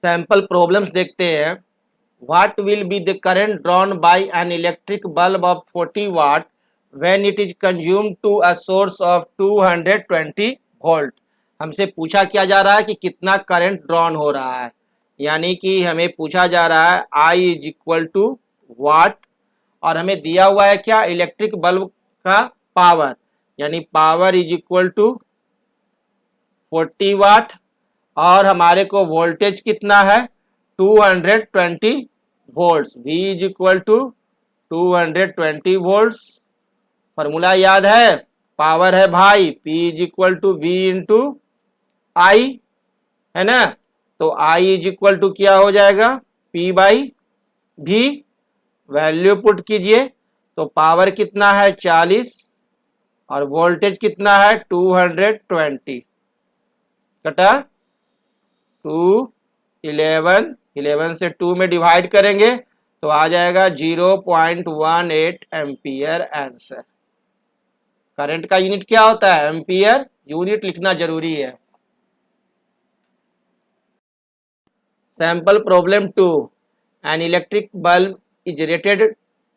Sample problems देखते हैं। What will be the current drawn by an electric bulb of 40 watt when it is consumed to a source of 220 volt. हमसे पूछा क्या जा रहा है कि कितना करंट ड्रॉन हो रहा है, यानी कि हमें पूछा जा रहा है I is equal to watt, और हमें दिया हुआ है क्या, इलेक्ट्रिक बल्ब का पावर, यानी power is equal to 40 watt, और हमारे को वोल्टेज कितना है 220 volts. V is equal to 220 volts. Formula याद है, पावर है भाई P is equal to V into I, है ना। तो I इज इक्वल टू क्या हो जाएगा, P by V। Value put कीजिए तो पावर कितना है 40 और वोल्टेज कितना है 220, कटा 2 11, 11 से 2 में डिवाइड करेंगे तो आ जाएगा 0.18 एम्पियर आंसर। करंट का यूनिट क्या होता है, एम्पियर, यूनिट लिखना जरूरी है। Sample problem 2, N electric bulb is rated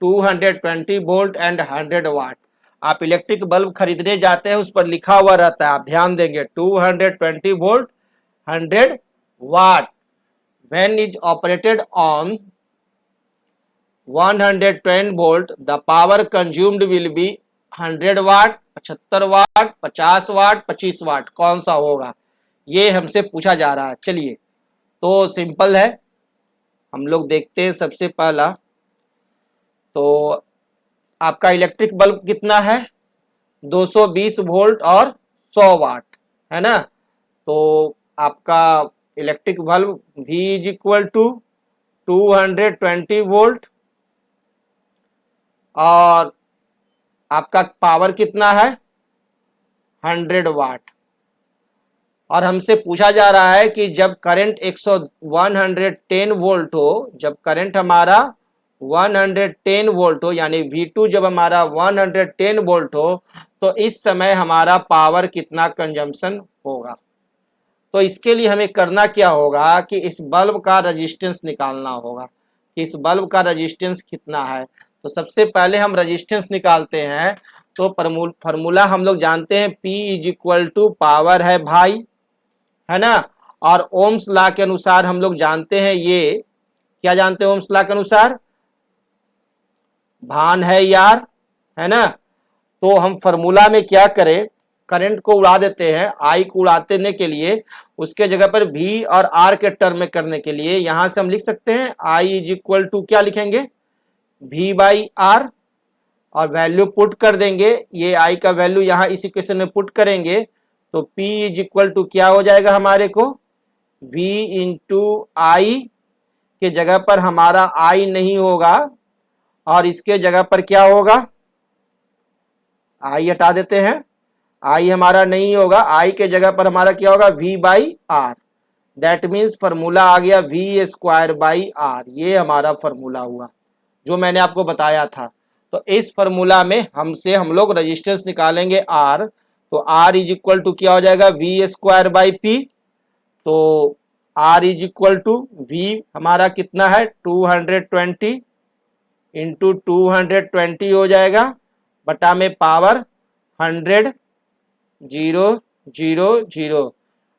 220 volt and 100 वाट। आप इलेक्ट्रिक बल्ब खरीदने जाते हैं, उस पर लिखा हुआ रहता है, आप ध्यान देंगे 220 volt 100 watt. When is operated on 110 volt, the power consumed will be 100 वाट, 75 वाट, 50 वाट, 25 वाट, कौन सा होगा, ये हमसे पूछा जा रहा है। चलिए तो सिंपल है, हम लोग देखते हैं। सबसे पहला तो आपका इलेक्ट्रिक बल्ब कितना है 220 वोल्ट और 100 वाट, है ना। तो आपका electric bulb V is equal to 220 volt और आपका पावर कितना है 100 वाट, और हमसे पूछा जा रहा है कि जब करंट 110 वोल्ट हो, जब करंट हमारा 110 वोल्ट हो, यानी V2 जब हमारा 110 वोल्ट हो, तो इस समय हमारा पावर कितना कंजम्पशन होगा। तो इसके लिए हमें करना क्या होगा कि इस बल्ब का रेजिस्टेंस निकालना होगा कि इस बल्ब का रेजिस्टेंस कितना है। तो सबसे पहले हम रेजिस्टेंस निकालते हैं। तो फार्मूला हम लोग जानते हैं, P is equal to power है भाई, है ना। और ओम्स लॉ के अनुसार हम लोग जानते हैं, ये क्या जानते हैं ओम्स लॉ के अनुसार, भान है यार, है ना। तो हम फार्मूला में क्या करें, करंट को उड़ा देते हैं, आई को उड़ा देने के लिए उसके जगह पर V और R के टर्म में करने के लिए यहां से हम लिख सकते हैं I इज इक्वल टू क्या लिखेंगे V बाई R, और वैल्यू पुट कर देंगे, ये I का वैल्यू यहां इस इक्वेशन में पुट करेंगे तो P इज इक्वल टू क्या हो जाएगा हमारे को, V इंटू I के जगह पर हमारा I नहीं होगा और इसके जगह पर क्या होगा, I हटा देते हैं, I हमारा नहीं होगा, I के जगह पर हमारा क्या होगा V by R। That means formula आ गया V स्क्वायर बाई R। ये हमारा फॉर्मूला हुआ जो मैंने आपको बताया था। तो इस फॉर्मूला में हम लोग रेजिस्टेंस निकालेंगे R। तो R इज इक्वल टू क्या हो जाएगा V स्क्वायर बाई P। तो R is equal to V हमारा कितना है 220 इंटू 220 हो जाएगा, बटा में पावर 100 0 0 0।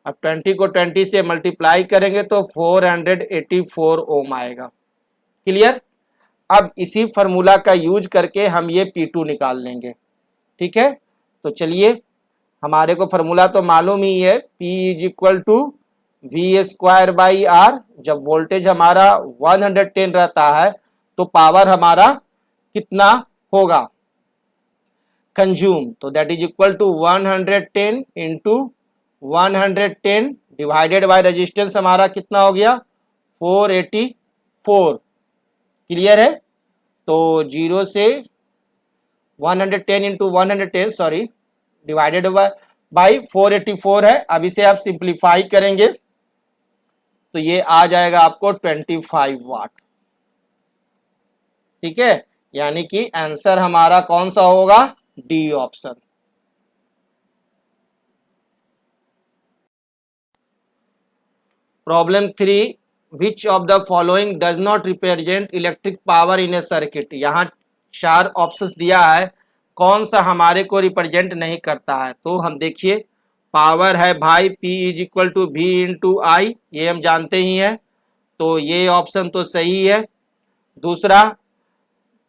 अब 20 को 20 से मल्टीप्लाई करेंगे तो 484 ओम आएगा। क्लियर। अब इसी फॉर्मूला का यूज करके हम ये P2 निकाल लेंगे, ठीक है। तो चलिए, हमारे को फॉर्मूला तो मालूम ही है, P is equal to V square by R। जब वोल्टेज हमारा 110 रहता है तो पावर हमारा कितना होगा कंज्यूम, तो that is equal to 110 into 110 divided by resistance हमारा कितना हो गया 484। क्लियर है। तो 0 से 110 इंटू 110 सॉरी डिवाइडेड बाई 484 है। अब इसे आप सिंप्लीफाई करेंगे तो ये आ जाएगा आपको 25 वाट, ठीक है। यानी कि आंसर हमारा कौन सा होगा, D option. Problem 3, which of the following does not represent electric power in A circuit. यहाँ 4 ऑप्शंस दिया है, कौन सा हमारे को रिप्रेजेंट नहीं करता है। तो हम देखिए, पावर है भाई P is equal to V into I, ये हम जानते ही हैं, तो ये ऑप्शन तो सही है। दूसरा,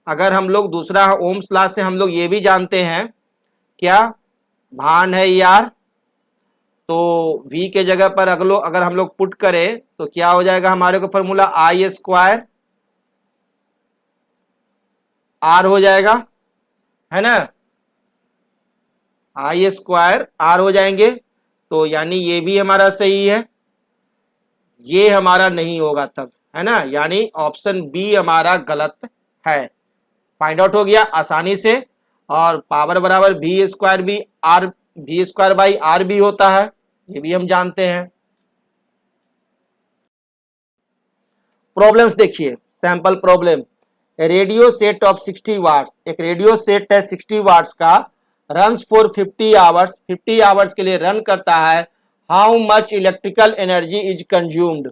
अगर हम लोग दूसरा ओम्स लॉ से हम लोग ये भी जानते हैं, क्या भान है यार, तो V के जगह पर अगर हम लोग पुट करें तो क्या हो जाएगा हमारे को फॉर्मूला I स्क्वायर R हो जाएगा, है ना, I स्क्वायर R हो जाएंगे। तो यानी ये भी हमारा सही है, ये हमारा नहीं होगा तब, है ना, यानी ऑप्शन बी हमारा गलत है। फाइंड आउट हो गया आसानी से। और पावर बराबर V स्क्वायर भी R, V square by R भी होता है, ये भी हम जानते हैं। प्रॉब्लम्स देखिए, sample problem. Radio set off 60 watts, एक रेडियो सेट है 60 वाट्स का, रन्स फॉर 50 आवर्स, 50 आवर्स के लिए रन करता है। How much electrical energy is consumed,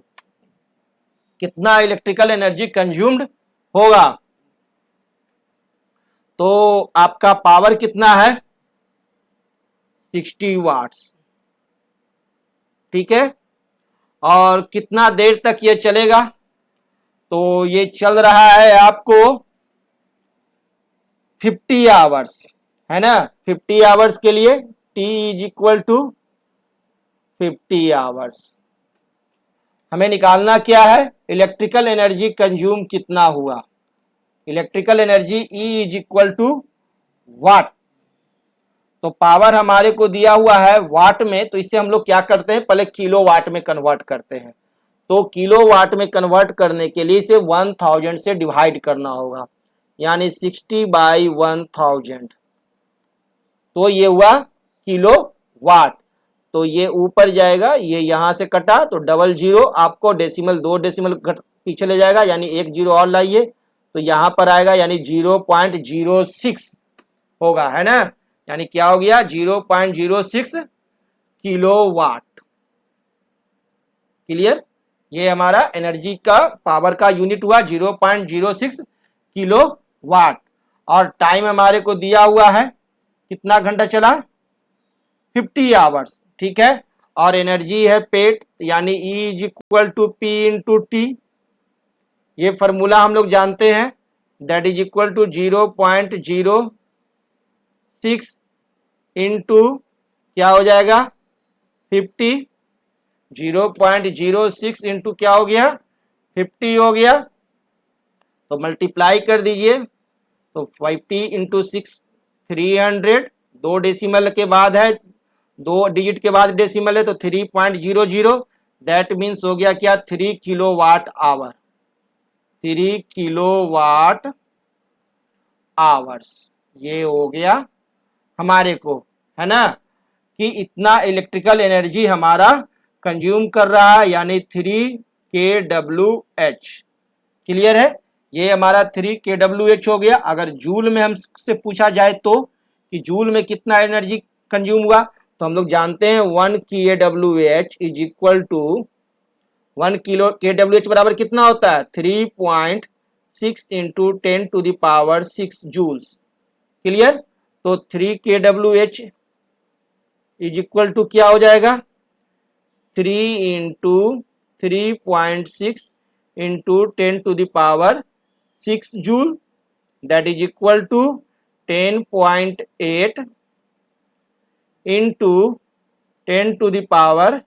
कितना इलेक्ट्रिकल एनर्जी कंज्यूम्ड होगा। तो आपका पावर कितना है 60 वाट्स, ठीक है, और कितना देर तक ये चलेगा, तो ये चल रहा है आपको 50 आवर्स, है ना, 50 आवर्स के लिए T is equal to 50 hours. हमें निकालना क्या है, इलेक्ट्रिकल एनर्जी कंज्यूम कितना हुआ, electrical energy E is equal to watt. तो पावर हमारे को दिया हुआ है वाट में, तो इससे हम लोग क्या करते हैं, पहले किलो वाट में कन्वर्ट करते हैं। तो किलो वाट में कन्वर्ट करने के लिए इसे 1000 से डिवाइड करना होगा, यानी 60 बाई 1000, तो ये हुआ किलो वाट। तो ये ऊपर जाएगा, ये यहां से कटा तो डबल जीरो, आपको डेसिमल 2 डेसिमल पीछे ले जाएगा, यानी 1 जीरो और लाइए, तो यहां पर आएगा, यानी 0.06 होगा, है ना, यानी क्या हो गया 0.06 किलो वाट। क्लियर, ये हमारा एनर्जी का पावर का यूनिट हुआ 0.06 किलो वाट। और टाइम हमारे को दिया हुआ है, कितना घंटा चला 50 आवर्स, ठीक है, और एनर्जी है पेट, यानी E is equal to P into T, ये फॉर्मूला हम लोग जानते हैं, that is equal to 0.06 into क्या हो जाएगा 50, 0.06 इंटू क्या हो गया 50 हो गया, तो मल्टीप्लाई कर दीजिए, तो 50 इंटू 6 300, 2 डेसिमल के बाद है, 2 डिजिट के बाद डेसिमल है, तो 3.00, दैट मीन्स हो गया क्या 3 kilo watt hour, 3 kilo watt hours, ये हो गया हमारे को, है ना, कि इतना इलेक्ट्रिकल एनर्जी हमारा कंज्यूम कर रहा है, यानी 3 kWh। क्लियर है, ये हमारा 3 kWh हो गया। अगर जूल में हमसे पूछा जाए तो कि जूल में कितना एनर्जी कंज्यूम हुआ, तो हम लोग जानते हैं 1 kWh is equal to 1 kilo kWh बराबर कितना होता है 3.6 into 10 to the power 6 joules. Clear, तो 3 kWh इज इक्वल टू क्या हो जाएगा 3 into 3.6 into 10 to the power 6 joule, that is equal to 10.8 into 10 to the power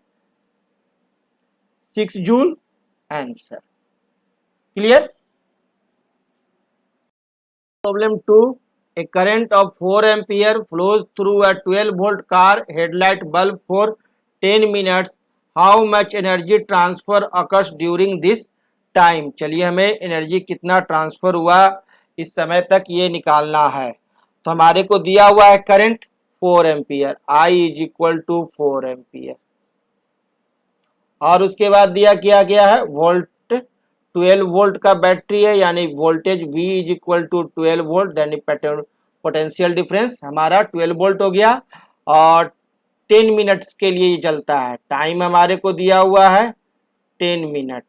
6 joule, answer. Clear. Problem 2, a current of 4 ampere flows through a 12 volt car headlight bulb for 10 minutes. How much energy transfer occurs during this time? चलिए हमें energy कितना transfer हुआ इस समय तक ये निकालना है। तो हमारे को दिया हुआ है current 4 ampere, I is equal to 4 ampere, और उसके बाद दिया किया गया है वोल्ट, 12 वोल्ट का बैटरी है, यानी voltage V is equal to 12 volt, then potential difference हमारा 12 वोल्ट हो गया, और 10 मिनट्स के लिए ये चलता है। टाइम हमारे को दिया हुआ है 10 मिनट,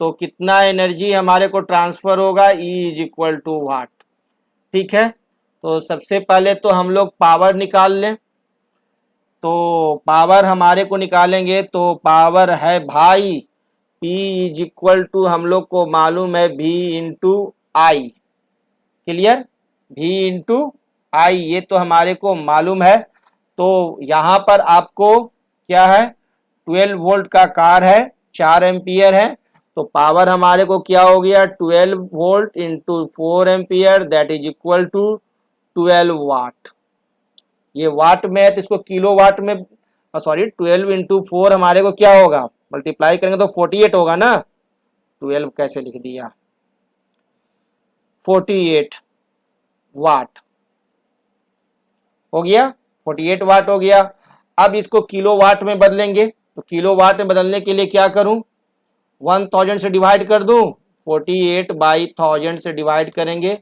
तो कितना एनर्जी हमारे को ट्रांसफर होगा, E इज इक्वल टू वाट। ठीक है, तो सबसे पहले तो हम लोग पावर निकाल लें। तो पावर हमारे को निकालेंगे तो पावर है भाई P इज इक्वल टू, हम लोग को मालूम है V into I. Clear, V into I, ये तो हमारे को मालूम है। तो यहाँ पर आपको क्या है, 12 वोल्ट का कार है, 4 एम्पियर है, तो पावर हमारे को क्या हो गया, 12 volt into 4 ampere, that is equal to 12 watt. ये वाट में है तो इसको किलो वाट में, सॉरी 12 इंटू 4 हमारे को क्या होगा, मल्टीप्लाई करेंगे तो 48 होगा ना। 12 कैसे लिख दिया, 48 वाट हो गया, 48 वाट हो गया। अब इसको किलो वाट में बदलेंगे, तो किलो वाट में बदलने के लिए क्या करूं, 1000 से डिवाइड कर दूं, 48 बाई 1000 से डिवाइड करेंगे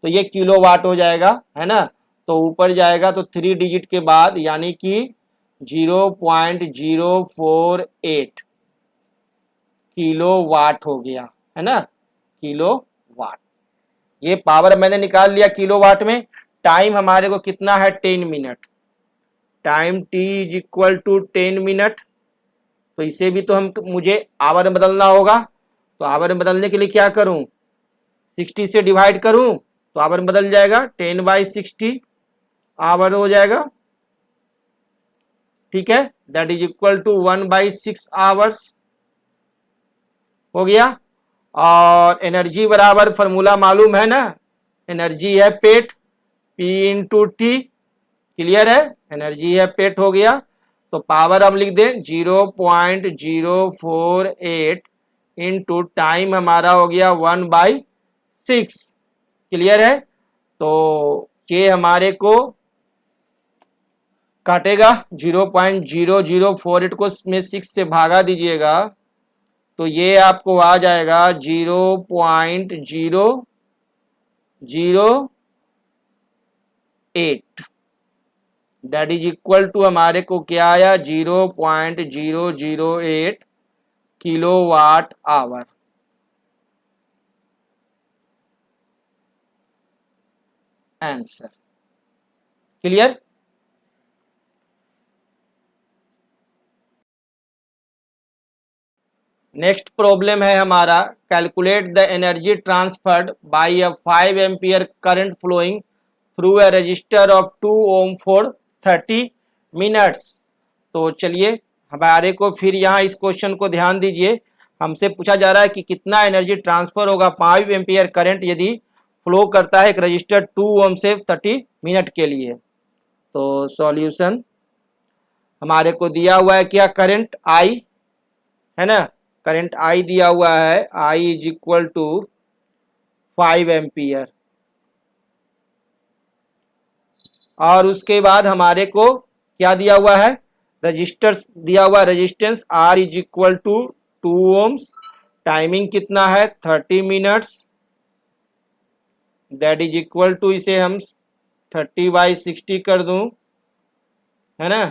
तो ये किलो वाट हो जाएगा, है ना। तो ऊपर जाएगा तो 3 डिजिट के बाद, यानी कि 0.048 किलो वाट हो गया, है ना, किलो वाट। ये पावर मैंने निकाल लिया किलो वाट में। टाइम हमारे को कितना है, 10 minute. Time T is equal to 10 minute. तो इसे भी तो हम मुझे आवर में बदलना होगा, तो आवर में बदलने के लिए क्या करूं, 60 से डिवाइड करूं तो आवर में बदल जाएगा, 10/60 आवर हो जाएगा। ठीक है, that is equal to 1/6 hours हो गया। और एनर्जी बराबर फॉर्मूला मालूम है ना, एनर्जी है पेट, P इंटू टी। क्लियर है, एनर्जी है पेट हो गया। तो पावर हम लिख दें 0.048 इंटू टाइम हमारा हो गया 1/6। क्लियर है, तो ये हमारे को काटेगा, 0.0048 को में 6 से भागा दीजिएगा तो ये आपको आ जाएगा 0.008, दैट इज इक्वल टू हमारे को क्या आया, 0.008 kilo watt hour. Answer. Clear. Next problem है हमारा, calculate the energy transferred by a 5 ampere current flowing through a resistor of 2 ohm for 30 minutes. तो चलिए हमारे को फिर यहाँ इस क्वेश्चन को ध्यान दीजिए, हमसे पूछा जा रहा है कि कितना एनर्जी ट्रांसफर होगा 5 एम्पियर करंट यदि फ्लो करता है एक रजिस्टर 2 ओम से 30 मिनट के लिए। तो सॉल्यूशन हमारे को दिया हुआ है क्या, करंट आई, है ना, करंट आई दिया हुआ है, I is equal to 5 ampere. और उसके बाद हमारे को क्या दिया हुआ है, रजिस्टर्स दिया हुआ है, resistance R is equal to 2 ohms, timing कितना है 30 minutes, that is equal to, इसे हम 30/60 कर दूं, है ना,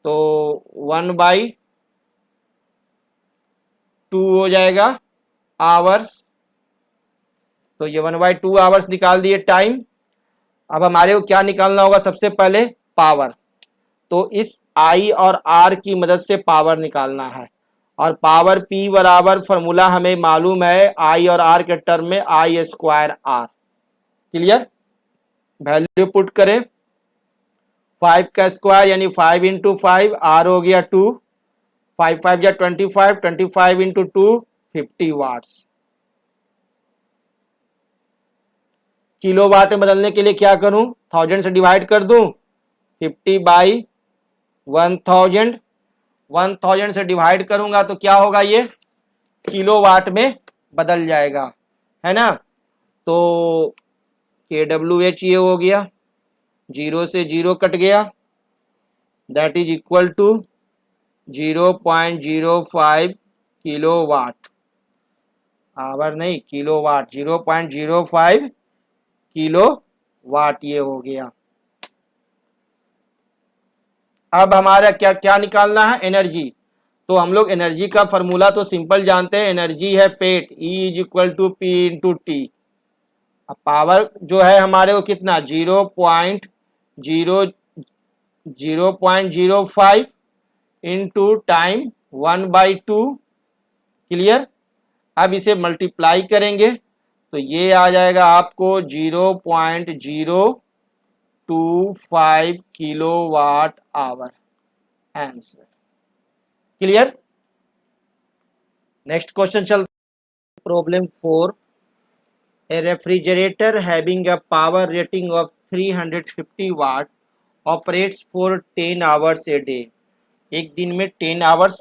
तो 1/2 हो जाएगा आवर्स। तो ये 1/2 आवर्स निकाल दिए टाइम। अब हमारे को क्या निकालना होगा, सबसे पहले पावर। तो इस आई और आर की मदद से पावर निकालना है, और पावर पी बराबर फॉर्मूला हमें मालूम है आई और आर के टर्म में I square R. Clear, value put करें, 5 का स्क्वायर यानी 5 इंटू 5, आर हो गया 2, 5 5 या 25, 25 इंटू 2 50 वाट्स। किलो वाट में बदलने के लिए क्या करूं, 1000 से डिवाइड कर दूं, 50/1000, 1000 से डिवाइड करूंगा तो क्या होगा, ये किलो वाट में बदल जाएगा, है ना। तो KWH ये हो गया, 0 से 0 कट गया, that is equal to 0.05 kilo watt hour, नहीं किलो वाट, 0.05 किलो वाट ये हो गया। अब हमारा क्या क्या निकालना है, एनर्जी। तो हम लोग एनर्जी का फॉर्मूला तो सिंपल जानते हैं, एनर्जी है पेट, E is equal to P into T. अब पावर जो है हमारे को कितना 0.05 इंटू टाइम 1/2। क्लियर। अब इसे मल्टीप्लाई करेंगे तो ये आ जाएगा आपको 0.025 kilowatt hour answer. Clear. Next question चलते। Problem 4। A refrigerator having a power rating of 350 watt operates for 10 hours a day। एक दिन में 10 आवर्स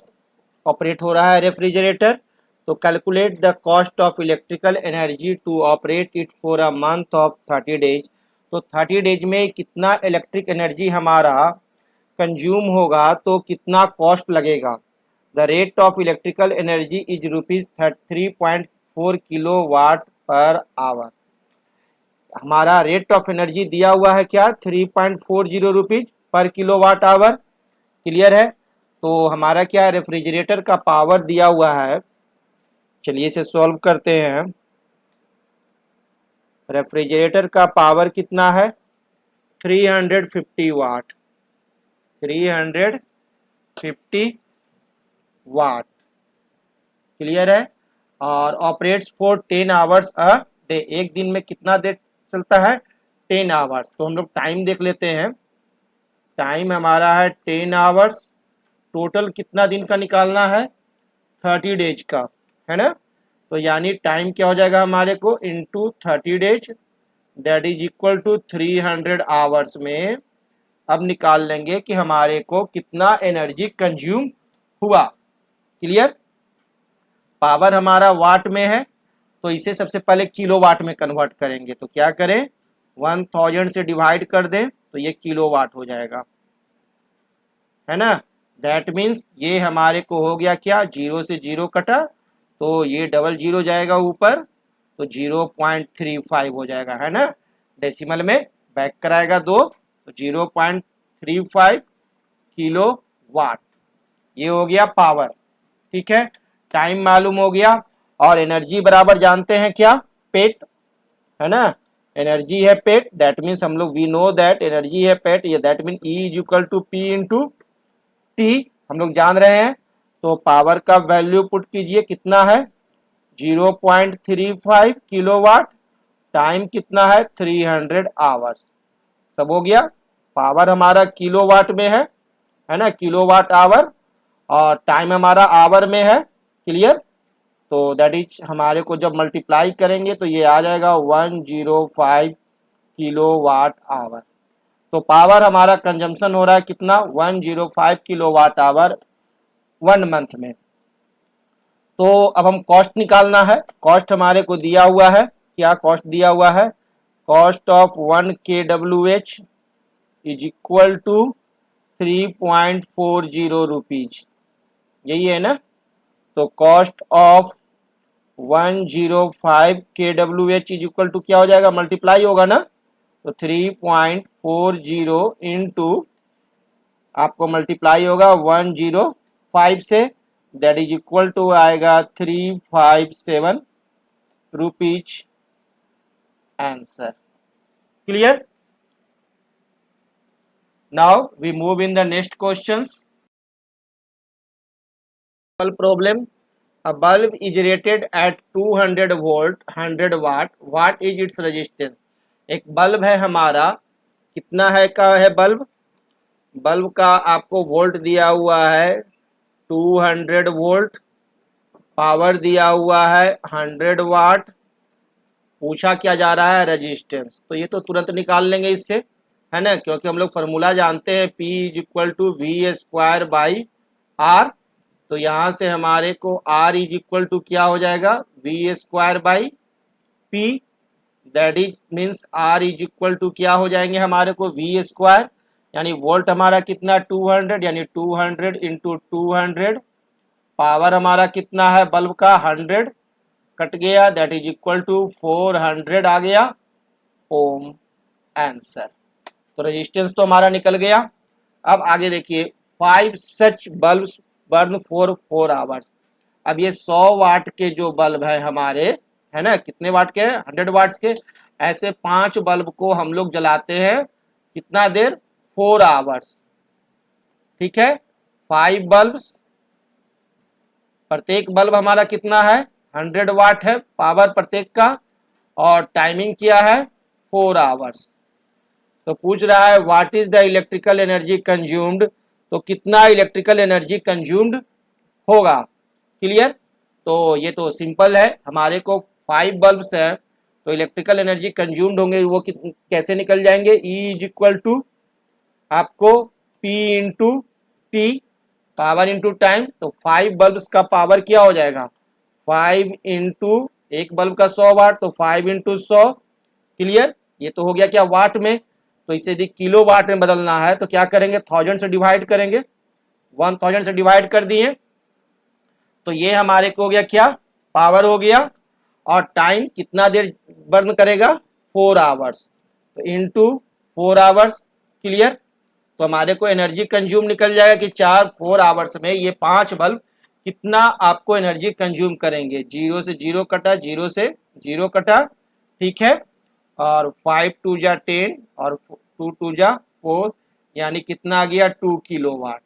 ऑपरेट हो रहा है रेफ्रिजरेटर। तो calculate the cost of electrical energy to operate it for a month of 30 days. तो 30 days में कितना इलेक्ट्रिक एनर्जी हमारा कंज्यूम होगा, तो कितना कॉस्ट लगेगा। The rate of electrical energy is ₹3.4 kilo watt per hour. हमारा रेट ऑफ एनर्जी दिया हुआ है क्या 3.40 rupees per kilo watt our. Clear है। तो हमारा क्या रेफ्रिजरेटर का पावर दिया हुआ है, चलिए इसे सॉल्व करते हैं। रेफ्रिजरेटर का पावर कितना है 350 वाट, 350 वाट। क्लियर है। और operates for 10 hours a day. एक दिन में कितना देर चलता है 10 आवर्स। तो हम लोग टाइम देख लेते हैं। टाइम हमारा है 10 आवर्स। टोटल कितना दिन का निकालना है 30 डेज का, है ना। तो यानी टाइम क्या हो जाएगा हमारे को into 30 days, that is equal to 300 hours में अब निकाल लेंगे कि हमारे को कितना एनर्जी कंज्यूम हुआ। क्लियर। पावर हमारा वाट में है तो इसे सबसे पहले किलो वाट में कन्वर्ट करेंगे। तो क्या करें 1000 से डिवाइड कर दें तो ये किलो वाट हो जाएगा, है ना। दैट मीन्स ये हमारे को हो गया क्या, जीरो से जीरो कटा तो ये डबल जीरो जाएगा ऊपर, तो 0.35 हो जाएगा, है ना। डेसिमल में बैक कराएगा 2 तो 0.35 किलो वाट। ये हो गया पावर। ठीक है। टाइम मालूम हो गया और एनर्जी बराबर जानते हैं क्या, पेट, है ना। एनर्जी है पेट, दैट मीन्स हम लोग वी नो दैट एनर्जी है पेट, ये that mean E is equal to P into T हम लोग जान रहे हैं। तो पावर का वैल्यू पुट कीजिए, कितना है 0.35 किलोवाट, टाइम कितना है 300 आवर्स। सब हो गया। पावर हमारा किलोवाट में है ना, किलोवाट आवर, और टाइम हमारा आवर में है। क्लियर। तो दैट इज हमारे को जब मल्टीप्लाई करेंगे तो ये आ जाएगा 105 किलोवाट आवर। तो पावर हमारा कंजम्पशन हो रहा है कितना 105 किलोवाट आवर 1 मंथ में। तो अब हम कॉस्ट निकालना है। कॉस्ट हमारे को दिया हुआ है, क्या कॉस्ट दिया हुआ है, cost of 1 kWh is equal to 3.40 rupees, यही है ना। तो cost of 105 kWh is equal to क्या हो जाएगा, मल्टीप्लाई होगा ना, तो 3.40 इंटू आपको मल्टीप्लाई होगा 105 से, दैट इज इक्वल टू आएगा 357 rupees answer. Clear. Now we move in the next questions. Problem. A bulb is rated at 200 volt 100 watt. What is its resistance? एक बल्ब है हमारा, कितना है का है बल्ब, बल्ब का आपको वोल्ट दिया हुआ है 200 वोल्ट, पावर दिया हुआ है 100 वाट, पूछा क्या जा रहा है रेजिस्टेंस। तो ये तो तुरंत निकाल लेंगे इससे, है ना, क्योंकि हम लोग फॉर्मूला जानते हैं P is equal to V² by R। तो यहां से हमारे को R इज इक्वल टू क्या हो जाएगा V² by P, that is means R is equal to क्या हो जाएंगे हमारे को V², यानी वोल्ट हमारा कितना 200, यानी 200 इंटू 200, पावर हमारा कितना है बल्ब का 100, कट गया, दैट इज इक्वल टू 400 आ गया ओम आंसर। तो रेजिस्टेंस तो हमारा निकल गया। अब आगे देखिए 5 सच बल्ब्स बर्न फॉर 4 आवर्स। अब ये 100 वाट के जो बल्ब है हमारे, है ना, कितने वाट के, 100 वाट्स के, ऐसे 5 बल्ब को हम लोग जलाते हैं कितना देर, 4 आवर्स। ठीक है, 5 बल्ब्स, प्रत्येक बल्ब हमारा कितना है, 100 वाट है पावर प्रत्येक का, और टाइमिंग क्या है, 4 आवर्स। तो पूछ रहा है what is the electrical energy consumed, तो कितना इलेक्ट्रिकल एनर्जी कंज्यूम्ड होगा। क्लियर। तो ये तो सिंपल है, हमारे को 5 बल्ब्स है तो इलेक्ट्रिकल एनर्जी कंज्यूम्ड होंगे वो कैसे निकल जाएंगे, E इज इक्वल टू आपको P into T, power into time. तो 5 बल्ब्स का पावर क्या हो जाएगा, 5 इंटू, एक बल्ब का 100 वाट, तो 5 इंटू 100। क्लियर। ये तो हो गया क्या, वाट में। तो इसे यदि किलो वाट में बदलना है तो क्या करेंगे, 1000 से डिवाइड करेंगे, 1000 से डिवाइड कर दिए तो ये हमारे को हो गया क्या, पावर हो गया। और टाइम कितना देर बर्न करेगा, 4 आवर्स, तो इंटू 4 आवर्स। क्लियर। तो हमारे को एनर्जी कंज्यूम निकल जाएगा कि 4 आवर्स में ये 5 बल्ब कितना आपको एनर्जी कंज्यूम करेंगे। 0 से 0 कटा, 0 से 0 कटा, ठीक है। और 5 टू जा 10 और 2 टू जा 4, यानी कितना आ गया, 2 kilo watt.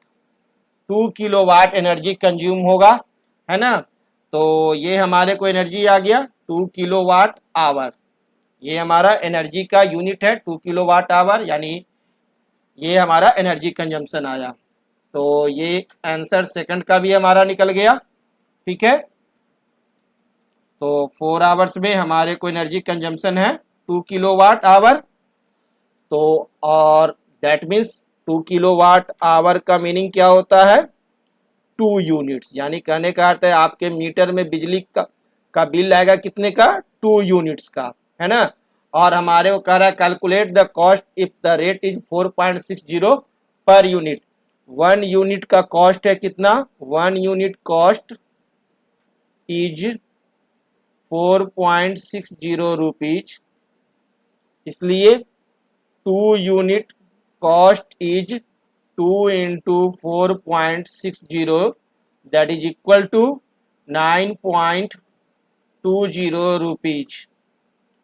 2 kilo watt energy consume होगा, है ना। तो ये हमारे को एनर्जी आ गया 2 किलो वाट आवर। ये हमारा एनर्जी का यूनिट है 2 किलो वाट आवर, यानी ये हमारा एनर्जी कंजम्पशन आया। तो ये आंसर सेकंड का भी हमारा निकल गया। ठीक है, तो 4 आवर्स में हमारे को एनर्जी कंजम्पशन है 2 किलो वाट आवर। तो और that means 2 kilo watt hour का मीनिंग क्या होता है, 2 यूनिट्स, यानी कहने का अर्थ है आपके मीटर में बिजली का बिल आएगा कितने का, 2 यूनिट्स का, है ना। और हमारे को कह रहा है calculate the cost if the rate is 4.60 per unit. 1 unit का कॉस्ट है कितना, 1 यूनिट कॉस्ट इज 4.60 रुपीज, इसलिए 2 unit cost is 2 into 4.60, that is equal to 9.20 rupees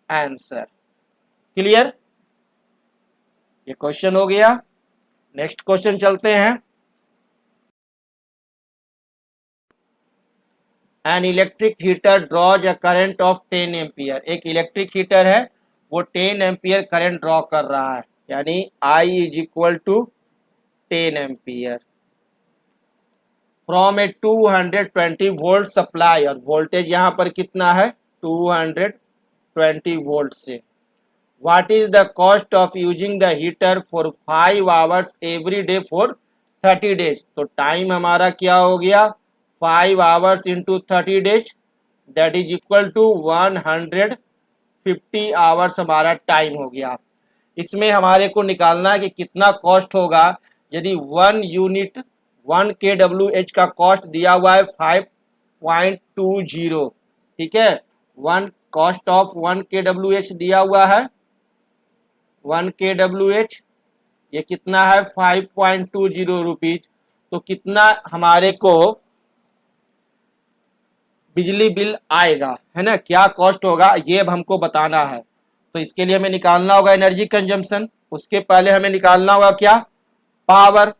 answer. Clear, ये क्वेश्चन हो गया। नेक्स्ट क्वेश्चन चलते हैं। An electric heater draws a current of 10 ampere. एक इलेक्ट्रिक हीटर है वो 10 एम्पियर करंट ड्रॉ कर रहा है, यानी I is equal to 10 ampere from a 220 volt supply, और वोल्टेज यहां पर कितना है, 220 वोल्ट से। What is the cost of using the heater for 5 hours every day for 30 days. तो टाइम हमारा क्या हो गया, 5 hours into 30 days, that is equal to 150 hours हमारा टाइम हो गया। इसमें हमारे को निकालना है कि कितना कॉस्ट होगा यदि 1 यूनिट 1 kWh का कॉस्ट दिया हुआ है 5.20, ठीक है। 1 कॉस्ट ऑफ 1 kWh दिया हुआ है 1 kWh, ये कितना है 5.20 रुपीज। तो कितना हमारे को बिजली बिल आएगा, है ना, क्या कॉस्ट होगा ये अब हमको बताना है। तो इसके लिए हमें निकालना होगा एनर्जी कंजम्पशन। उसके पहले हमें निकालना होगा क्या, पावर,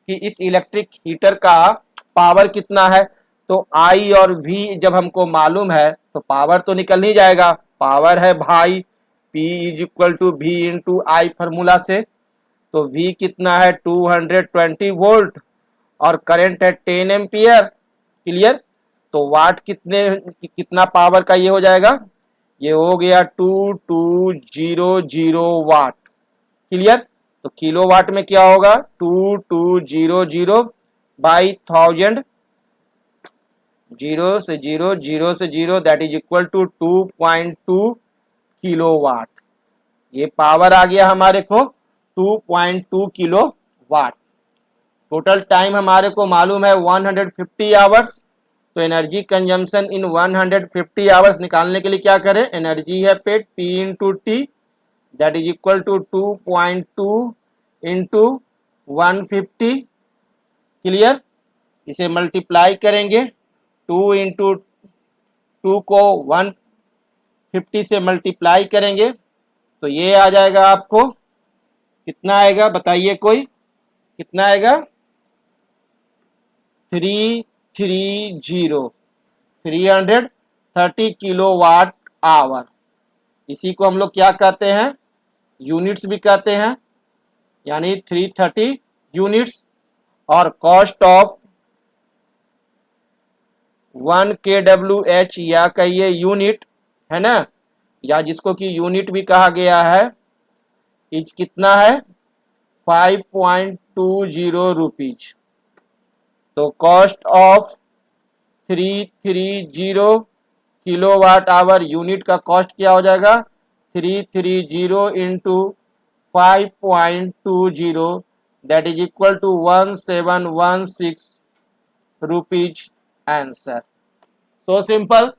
कि इस इलेक्ट्रिक हीटर का पावर कितना है। तो I और V जब हमको मालूम है तो पावर तो निकल नहीं जाएगा, पावर है भाई P is equal to V into I formula से। तो V कितना है 220 वोल्ट और करंट है 10 एम्पियर। क्लियर। तो वाट कितना पावर का ये हो जाएगा, ये हो गया 2200 वाट। क्लियर। तो किलो वाट में क्या होगा, 2200 बाई 1000, 0 से 0, 0 से 0, that is equal to 2.2 kilo watt. ये पावर आ गया हमारे को 2.2 किलो वाट। टोटल टाइम हमारे को मालूम है 150 आवर्स। तो एनर्जी कंजम्पशन इन 150 आवर्स निकालने के लिए क्या करें, एनर्जी है पेड P into T, that is equal to 2.2 into 150। Clear. इसे मल्टीप्लाई करेंगे, 2 इंटू 2 को 150 से मल्टीप्लाई करेंगे तो ये आ जाएगा आपको, कितना आएगा बताइए कोई, कितना आएगा 330 किलोवाट आवर। इसी को हम लोग क्या कहते हैं, यूनिट्स भी कहते हैं, यानी 330 यूनिट्स। और कॉस्ट ऑफ 1 kWh या कहिए यूनिट है ना, या जिसको कि यूनिट भी कहा गया है, इज कितना है 5.20 रुपीज। तो cost of 330 kilowatt hour unit का कॉस्ट क्या हो जाएगा, 330 into 5.20 that is equal to 1716 rupees answer. So simple.